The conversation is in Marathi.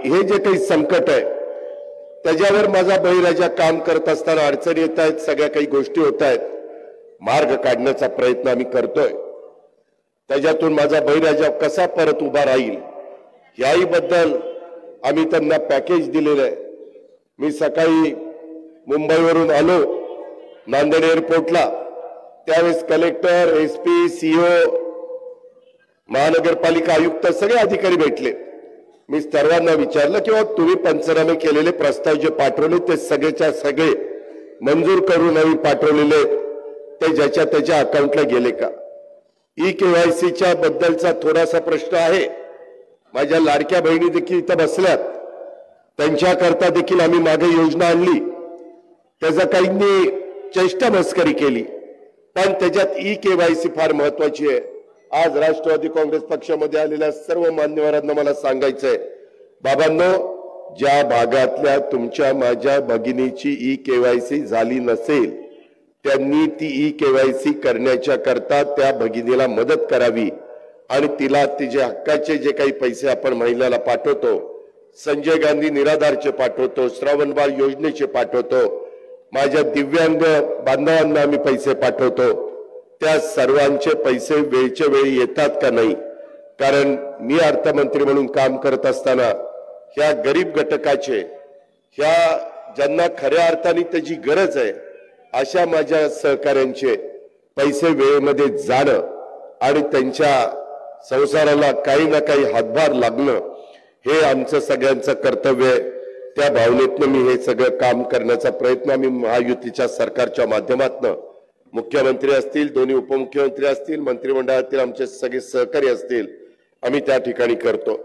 हे जे काही संकट आहे त्याच्यावर माझा बळीराजा काम करत असताना अडचणी येत आहेत, सगळ्या काही गोष्टी होत आहेत, मार्ग काढण्याचा प्रयत्न आम्ही करतोय। त्याच्यातून माझा बळीराजा कसा परत उभा राहील याही बद्दल आम्ही त्यांना पॅकेज दिलेलं आहे। मी सकाळी मुंबईवरून आलो नांदेड एअरपोर्टला, त्यावेळेस कलेक्टर, एसपी, सीओ, महानगरपालिका आयुक्त सगळे अधिकारी भेटले। मी सर्वांना विचारलं की तुम्ही पंचनामे केलेले प्रस्ताव जे पाठवले ते सगळेच्या सगळे मंजूर करून आम्ही पाठवलेले ते ज्याच्या त्याच्या अकाउंटला गेले का? ई-केवायसीच्या बद्दलचा थोडासा प्रश्न आहे। माझ्या लाडक्या बहिणी देखील इथं बसल्यात, त्यांच्याकरता देखील आम्ही मागे योजना आणली, त्याचा काहींनी चेष्टा मस्करी केली, पण त्याच्यात ई-केवायसी फार महत्वाची आहे। आज राष्ट्रवादी काँग्रेस पक्षामध्ये आलेल्या सर्व मान्यवरांना मला सांगायचंय, बाबांनो, ज्या भागातल्या तुमच्या माझ्या भगिनीची ई-केवायसी झाली नसेल त्यांनी ती ई-केवायसी करण्याच्या करता त्या भगिनीला मदत करावी आणि तिला तिचे हक्काचे जे काही पैसे आपण महिलाला पाठवतो, संजय गांधी निराधारचे पाठवतो, श्रावणबाळ योजनेचे पाठवतो, माझ्या दिव्यांग बांधवांना आम्ही पैसे पाठवतो, त्या सर्वांचे पैसे वेळच्या वेळी येतात का नाही? कारण मी अर्थमंत्री म्हणून काम करत असताना ह्या गरीब घटकाचे, ह्या ज्यांना खऱ्या अर्थाने त्याची गरज आहे अशा माझ्या सहकाऱ्यांचे पैसे वेळेमध्ये जाणं आणि त्यांच्या संसाराला काही ना काही हातभार लागणं हे आमचं सगळ्यांचं कर्तव्य आहे। त्या भावनेतनं मी हे सगळं काम करण्याचा प्रयत्न आम्ही महायुतीच्या सरकारच्या माध्यमातून, मुख्यमंत्री असतील, दोन्ही उपमुख्यमंत्री असतील, मंत्रिमंडळातील आमचे सगळे सहकारी असतील, आम्ही त्या ठिकाणी करतो।